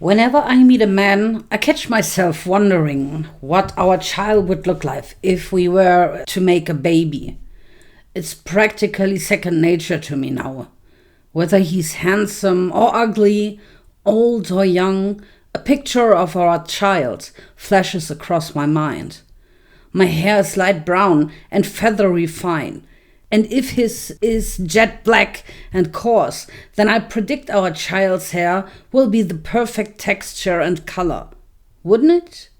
Whenever I meet a man, I catch myself wondering what our child would look like if we were to make a baby. It's practically second nature to me now. Whether he's handsome or ugly, old or young, a picture of our child flashes across my mind. My hair is light brown and feathery fine. And if his is jet black and coarse, then I predict our child's hair will be the perfect texture and color. Wouldn't it?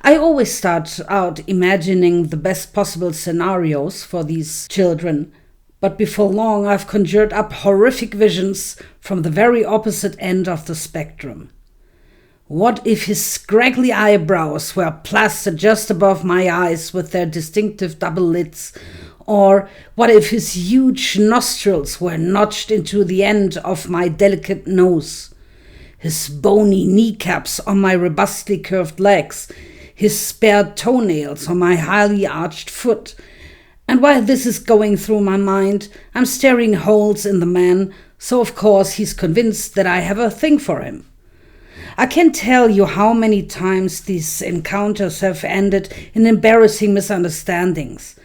I always start out imagining the best possible scenarios for these children, but before long I've conjured up horrific visions from the very opposite end of the spectrum. What if his scraggly eyebrows were plastered just above my eyes with their distinctive double lids? Or what if his huge nostrils were notched into the end of my delicate nose? His bony kneecaps on my robustly curved legs, his spare toenails on my highly arched foot. And while this is going through my mind, I'm staring holes in the man, so of course he's convinced that I have a thing for him. I can't tell you how many times these encounters have ended in embarrassing misunderstandings.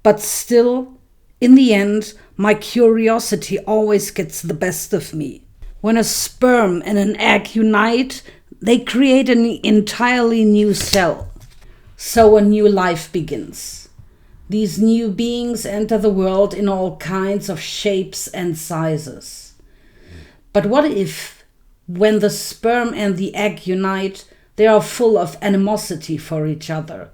But still, in the end, my curiosity always gets the best of me. When a sperm and an egg unite, they create an entirely new cell. So a new life begins. These new beings enter the world in all kinds of shapes and sizes. But what if, when the sperm and the egg unite, they are full of animosity for each other?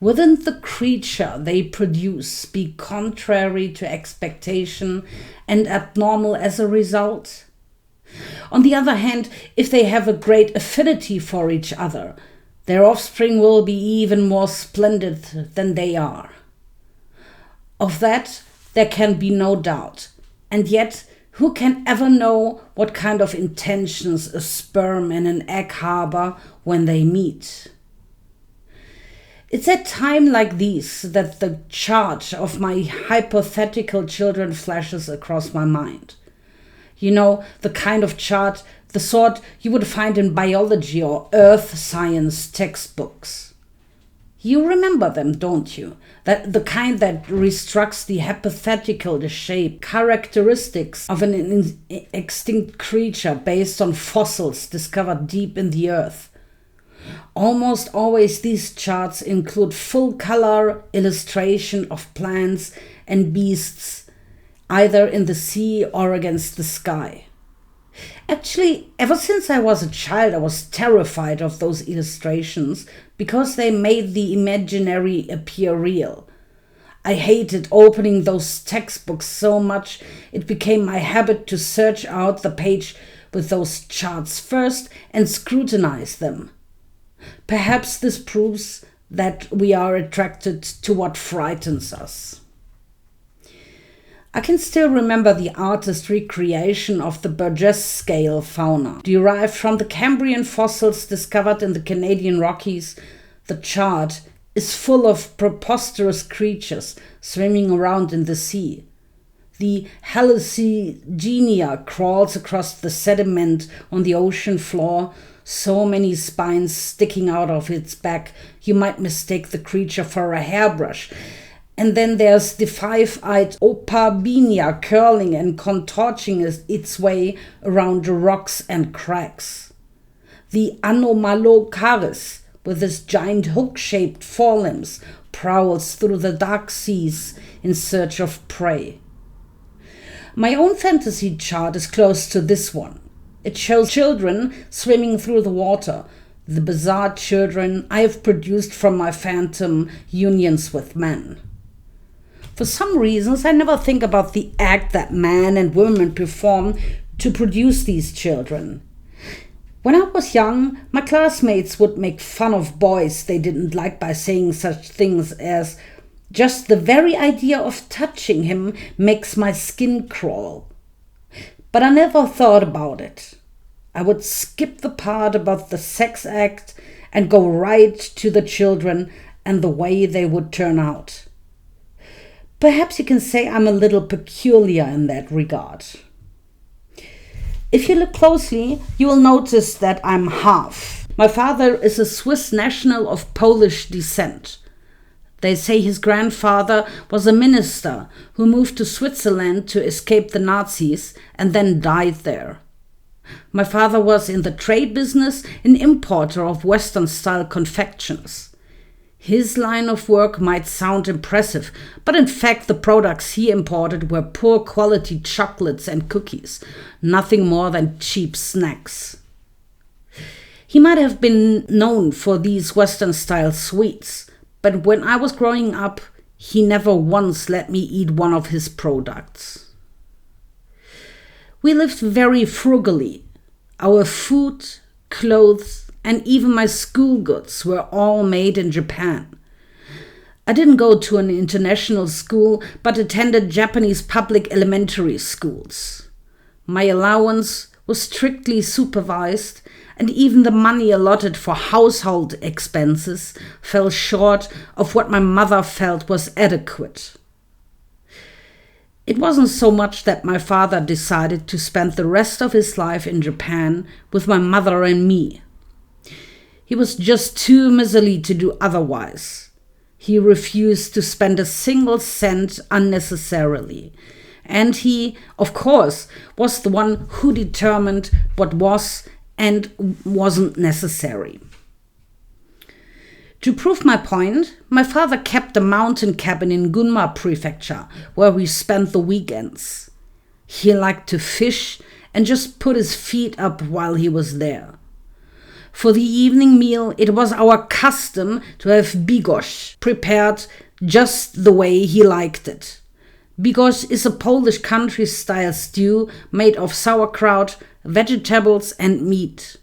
Wouldn't the creature they produce be contrary to expectation and abnormal as a result? On the other hand, if they have a great affinity for each other, their offspring will be even more splendid than they are. Of that, there can be no doubt. And yet, who can ever know what kind of intentions a sperm and an egg harbor when they meet? It's at times like these that the chart of my hypothetical children flashes across my mind. You know, the kind of chart, the sort you would find in biology or earth science textbooks. You remember them, don't you? That the kind that reconstructs the hypothetical, the shape, characteristics of an extinct creature based on fossils discovered deep in the earth. Almost always these charts include full-color illustration of plants and beasts, either in the sea or against the sky. Actually, ever since I was a child, I was terrified of those illustrations because they made the imaginary appear real. I hated opening those textbooks so much it became my habit to search out the page with those charts first and scrutinize them. Perhaps this proves that we are attracted to what frightens us. I can still remember the artist's recreation of the Burgess scale fauna. Derived from the Cambrian fossils discovered in the Canadian Rockies, the chart is full of preposterous creatures swimming around in the sea. The hallucigenia crawls across the sediment on the ocean floor, so many spines sticking out of its back, you might mistake the creature for a hairbrush. And then there's the five-eyed opabinia curling and contorting its way around the rocks and cracks. The Anomalocaris, with its giant hook-shaped forelimbs, prowls through the dark seas in search of prey. My own fantasy chart is close to this one. It shows children swimming through the water, the bizarre children I have produced from my phantom unions with men. For some reasons, I never think about the act that man and women perform to produce these children. When I was young, my classmates would make fun of boys they didn't like by saying such things as, "Just the very idea of touching him makes my skin crawl." But I never thought about it. I would skip the part about the sex act and go right to the children and the way they would turn out. Perhaps you can say I'm a little peculiar in that regard. If you look closely, you will notice that I'm half. My father is a Swiss national of Polish descent. They say his grandfather was a minister who moved to Switzerland to escape the Nazis and then died there. My father was in the trade business, an importer of Western-style confections. His line of work might sound impressive, but in fact the products he imported were poor quality chocolates and cookies, nothing more than cheap snacks. He might have been known for these Western-style sweets, but when I was growing up, he never once let me eat one of his products. We lived very frugally. Our food, clothes, and even my school goods were all made in Japan. I didn't go to an international school, but attended Japanese public elementary schools. My allowance was strictly supervised, and even the money allotted for household expenses fell short of what my mother felt was adequate. It wasn't so much that my father decided to spend the rest of his life in Japan with my mother and me. He was just too miserly to do otherwise. He refused to spend a single cent unnecessarily. And he, of course, was the one who determined what was and wasn't necessary. To prove my point, my father kept a mountain cabin in Gunma Prefecture, where we spent the weekends. He liked to fish and just put his feet up while he was there. For the evening meal, it was our custom to have bigos prepared just the way he liked it. Bigos is a Polish country-style stew made of sauerkraut, vegetables and meat.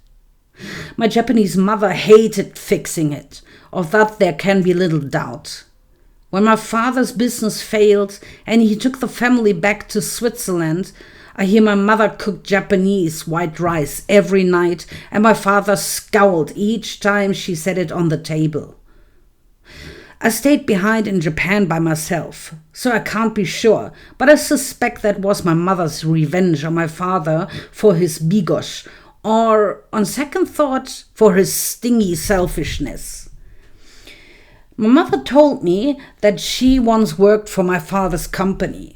My Japanese mother hated fixing it, of that there can be little doubt. When my father's business failed and he took the family back to Switzerland, I hear my mother cook Japanese white rice every night, and my father scowled each time she set it on the table. I stayed behind in Japan by myself, so I can't be sure, but I suspect that was my mother's revenge on my father for his bigos, or, on second thought, for his stingy selfishness. My mother told me that she once worked for my father's company.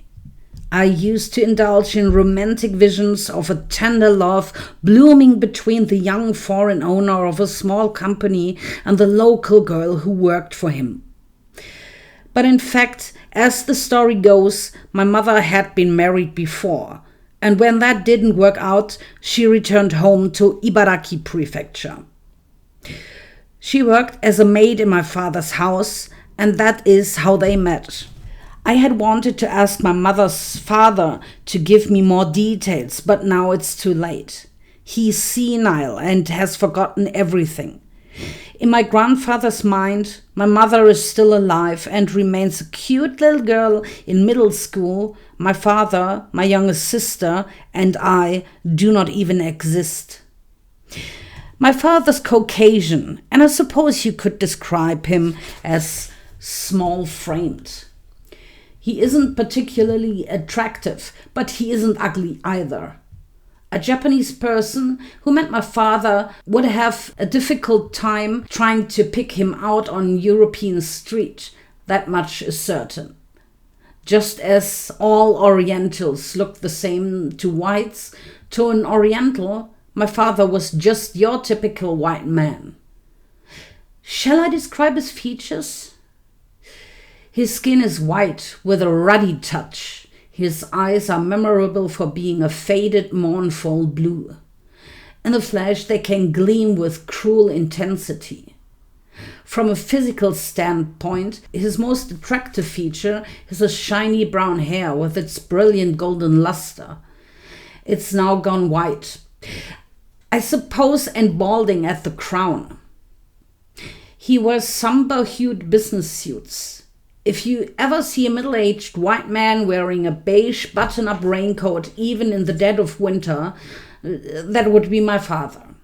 I used to indulge in romantic visions of a tender love blooming between the young foreign owner of a small company and the local girl who worked for him. But in fact, as the story goes, my mother had been married before, and when that didn't work out, she returned home to Ibaraki Prefecture. She worked as a maid in my father's house, and that is how they met. I had wanted to ask my mother's father to give me more details, but now it's too late. He's senile and has forgotten everything. In my grandfather's mind, my mother is still alive and remains a cute little girl in middle school. My father, my youngest sister, and I do not even exist. My father's Caucasian, and I suppose you could describe him as small-framed. He isn't particularly attractive, but he isn't ugly either. A Japanese person who met my father would have a difficult time trying to pick him out on European street. That much is certain. Just as all Orientals look the same to whites, to an Oriental, my father was just your typical white man. Shall I describe his features? His skin is white with a ruddy touch. His eyes are memorable for being a faded, mournful blue. In the flesh, they can gleam with cruel intensity. From a physical standpoint, his most attractive feature is his shiny brown hair with its brilliant golden luster. It's now gone white, I suppose, and balding at the crown. He wears somber-hued business suits. If you ever see a middle-aged white man wearing a beige button-up raincoat, even in the dead of winter, that would be my father.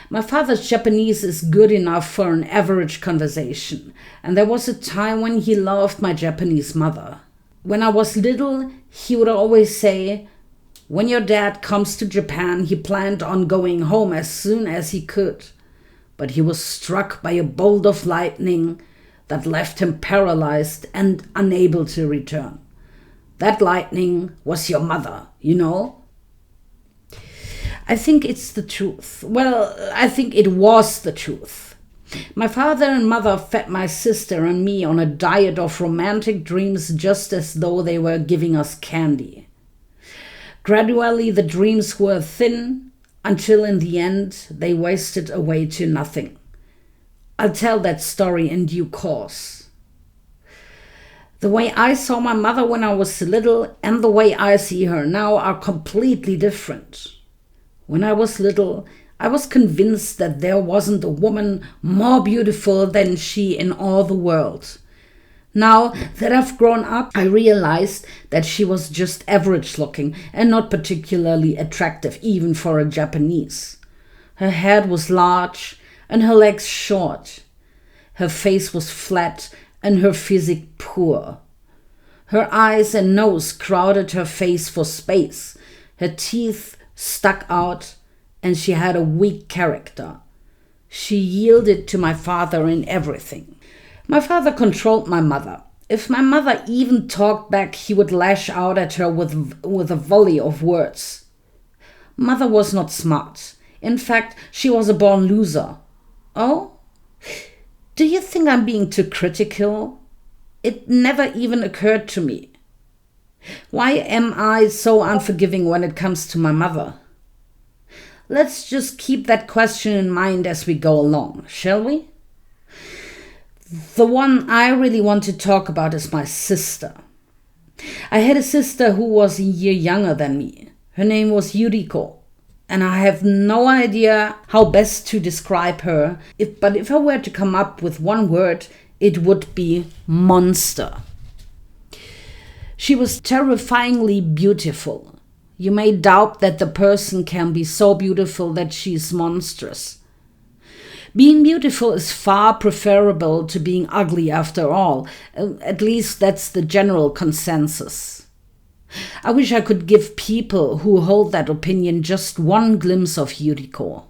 My father's Japanese is good enough for an average conversation, and there was a time when he loved my Japanese mother. When I was little, he would always say, When your dad comes to Japan, he planned on going home as soon as he could. But he was struck by a bolt of lightning that left him paralyzed and unable to return. That lightning was your mother, you know? I think it's the truth. Well, I think it was the truth. My father and mother fed my sister and me on a diet of romantic dreams just as though they were giving us candy. Gradually, the dreams were thin until in the end they wasted away to nothing. I'll tell that story in due course. The way I saw my mother when I was little and the way I see her now are completely different. When I was little, I was convinced that there wasn't a woman more beautiful than she in all the world. Now that I've grown up, I realized that she was just average looking and not particularly attractive, even for a Japanese. Her head was large and her legs short. Her face was flat and her physique poor. Her eyes and nose crowded her face for space. Her teeth stuck out and she had a weak character. She yielded to my father in everything. My father controlled my mother. If my mother even talked back, he would lash out at her with a volley of words. Mother was not smart. In fact, she was a born loser. Oh? Do you think I'm being too critical? It never even occurred to me. Why am I so unforgiving when it comes to my mother? Let's just keep that question in mind as we go along, shall we? The one I really want to talk about is my sister. I had a sister who was a year younger than me. Her name was Yuriko, and I have no idea how best to describe her, but if I were to come up with one word, it would be monster. She was terrifyingly beautiful. You may doubt that the person can be so beautiful that she is monstrous. Being beautiful is far preferable to being ugly after all. At least that's the general consensus. I wish I could give people who hold that opinion just one glimpse of Yuriko.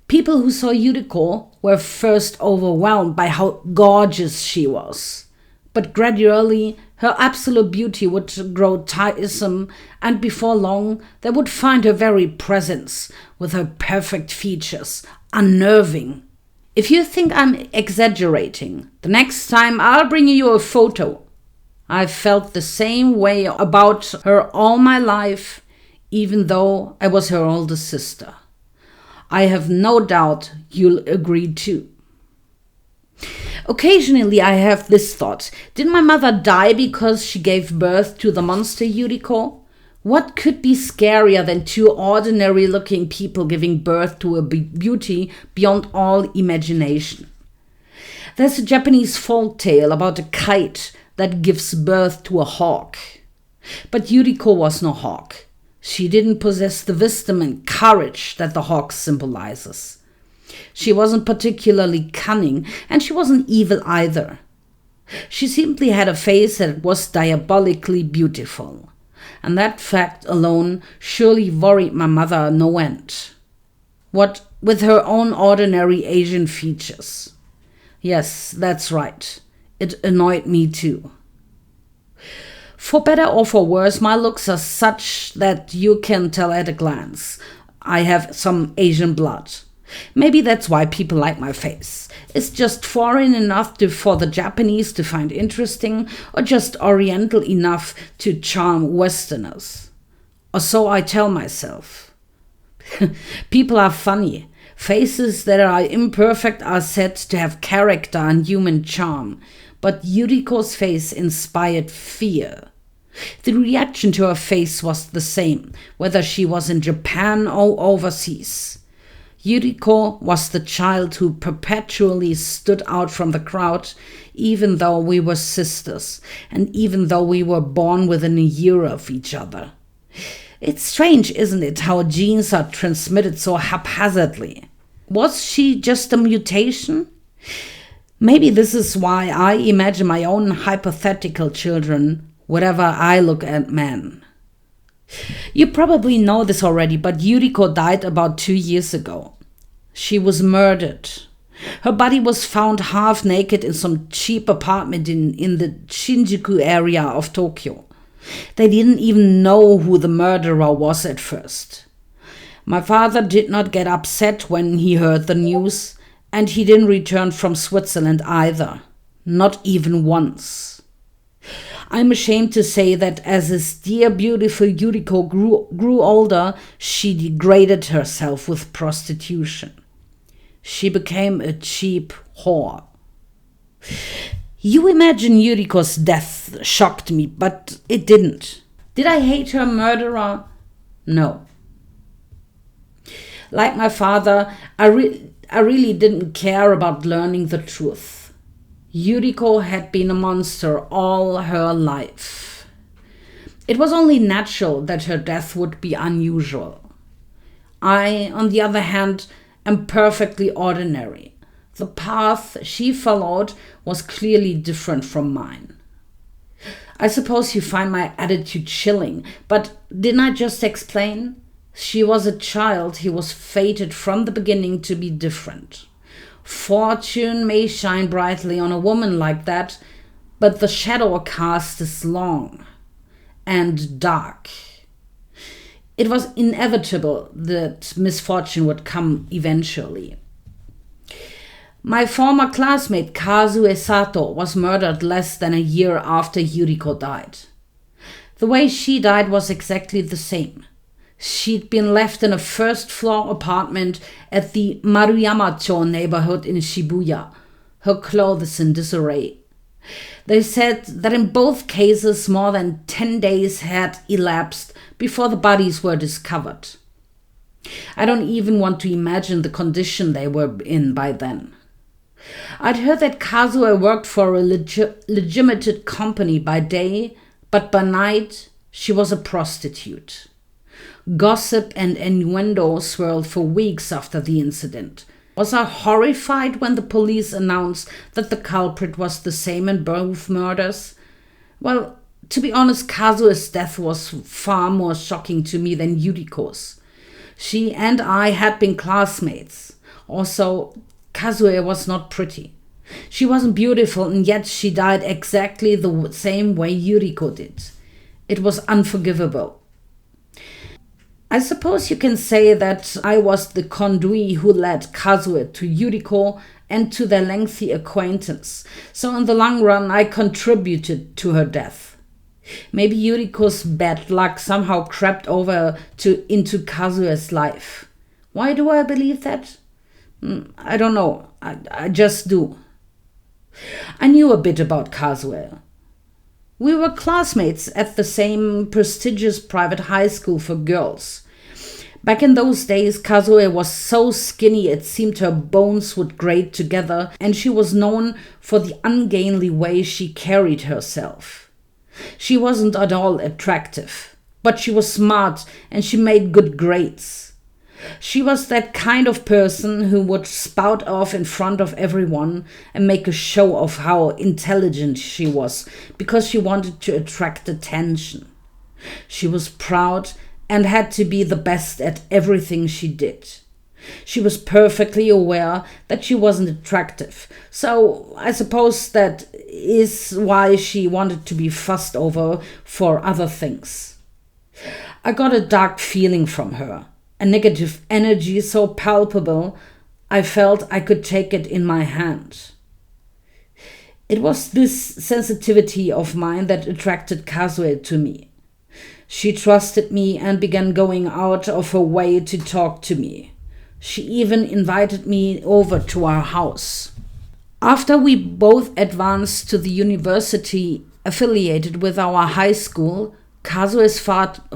People who saw Yuriko were first overwhelmed by how gorgeous she was. But gradually, her absolute beauty would grow tiresome, and before long, they would find her very presence, with her perfect features, unnerving. If you think I'm exaggerating, the next time I'll bring you a photo. I've felt the same way about her all my life, even though I was her older sister. I have no doubt you'll agree too. Occasionally I have this thought. Did my mother die because she gave birth to the monster Yuriko? What could be scarier than two ordinary-looking people giving birth to a beauty beyond all imagination? There's a Japanese folk tale about a kite that gives birth to a hawk. But Yuriko was no hawk. She didn't possess the wisdom and courage that the hawk symbolizes. She wasn't particularly cunning, and she wasn't evil either. She simply had a face that was diabolically beautiful, and that fact alone surely worried my mother no end. What with her own ordinary Asian features? Yes, that's right. It annoyed me too. For better or for worse, my looks are such that you can tell at a glance I have some Asian blood. Maybe that's why people like my face. It's just foreign enough for the Japanese to find interesting, or just oriental enough to charm Westerners. Or so I tell myself. People are funny. Faces that are imperfect are said to have character and human charm, but Yuriko's face inspired fear. The reaction to her face was the same, whether she was in Japan or overseas. Yuriko was the child who perpetually stood out from the crowd, even though we were sisters, and even though we were born within a year of each other. It's strange, isn't it, how genes are transmitted so haphazardly? Was she just a mutation? Maybe this is why I imagine my own hypothetical children whenever I look at men. You probably know this already, but Yuriko died about 2 years ago. She was murdered. Her body was found half naked in some cheap apartment in the Shinjuku area of Tokyo. They didn't even know who the murderer was at first. My father did not get upset when he heard the news, and he didn't return from Switzerland either. Not even once. I'm ashamed to say that as his dear beautiful Yuriko grew older, she degraded herself with prostitution. She became a cheap whore. You imagine Yuriko's death shocked me, but it didn't. Did I hate her murderer? No. Like my father, I really didn't care about learning the truth. Yuriko had been a monster all her life. It was only natural that her death would be unusual. I, on the other hand, am perfectly ordinary. The path she followed was clearly different from mine. I suppose you find my attitude chilling, but didn't I just explain? She was a child who was fated from the beginning to be different. Fortune may shine brightly on a woman like that, but the shadow cast is long and dark. It was inevitable that misfortune would come eventually. My former classmate Kazue Sato was murdered less than a year after Yuriko died. The way she died was exactly the same. She'd been left in a first-floor apartment at the Maruyama-cho neighborhood in Shibuya, her clothes in disarray. They said that in both cases more than 10 days had elapsed before the bodies were discovered. I don't even want to imagine the condition they were in by then. I'd heard that Kazue worked for a legitimate company by day, but by night she was a prostitute. Gossip and innuendo swirled for weeks after the incident. Was I horrified when the police announced that the culprit was the same in both murders? Well, to be honest, Kazue's death was far more shocking to me than Yuriko's. She and I had been classmates. Also, Kazue was not pretty. She wasn't beautiful, and yet she died exactly the same way Yuriko did. It was unforgivable. I suppose you can say that I was the conduit who led Kazue to Yuriko and to their lengthy acquaintance, so in the long run I contributed to her death. Maybe Yuriko's bad luck somehow crept over into Kazue's life. Why do I believe that? I don't know. I just do. I knew a bit about Kazue. We were classmates at the same prestigious private high school for girls. Back in those days, Kazue was so skinny it seemed her bones would grate together, and she was known for the ungainly way she carried herself. She wasn't at all attractive, but she was smart and she made good grades. She was that kind of person who would spout off in front of everyone and make a show of how intelligent she was because she wanted to attract attention. She was proud and had to be the best at everything she did. She was perfectly aware that she wasn't attractive, so I suppose that is why she wanted to be fussed over for other things. I got a dark feeling from her. A negative energy so palpable, I felt I could take it in my hand. It was this sensitivity of mine that attracted Kazue to me. She trusted me and began going out of her way to talk to me. She even invited me over to our house. After we both advanced to the university affiliated with our high school, Kazue's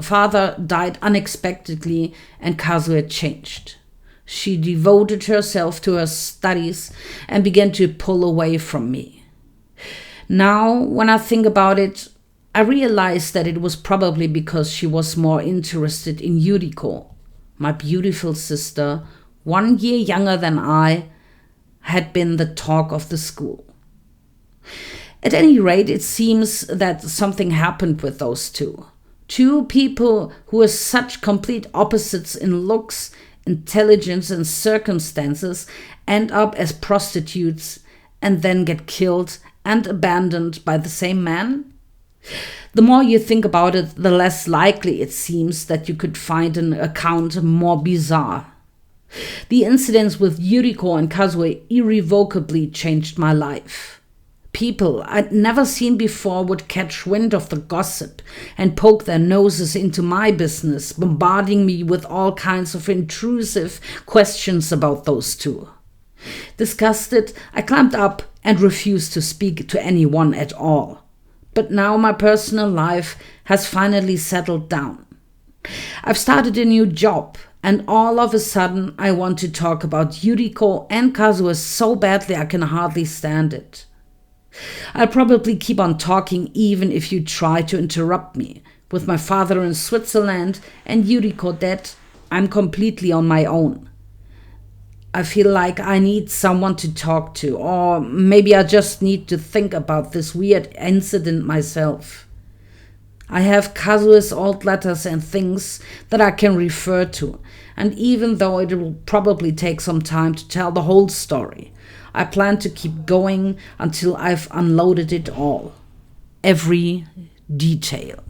father died unexpectedly and Kazue changed. She devoted herself to her studies and began to pull away from me. Now, when I think about it, I realize that it was probably because she was more interested in Yuriko, my beautiful sister, 1 year younger than I, had been the talk of the school. At any rate, it seems that something happened with those two. Two people who are such complete opposites in looks, intelligence, and circumstances end up as prostitutes and then get killed and abandoned by the same man? The more you think about it, the less likely it seems that you could find an account more bizarre. The incidents with Yuriko and Kazuo irrevocably changed my life. People I'd never seen before would catch wind of the gossip and poke their noses into my business, bombarding me with all kinds of intrusive questions about those two. Disgusted, I climbed up and refused to speak to anyone at all. But now my personal life has finally settled down. I've started a new job, and all of a sudden I want to talk about Yuriko and Kazuo so badly I can hardly stand it. I'll probably keep on talking even if you try to interrupt me. With my father in Switzerland and Yuriko dead, I'm completely on my own. I feel like I need someone to talk to, or maybe I just need to think about this weird incident myself. I have Kazuo's old letters and things that I can refer to, and even though it will probably take some time to tell the whole story, I plan to keep going until I've unloaded it all. Every detail.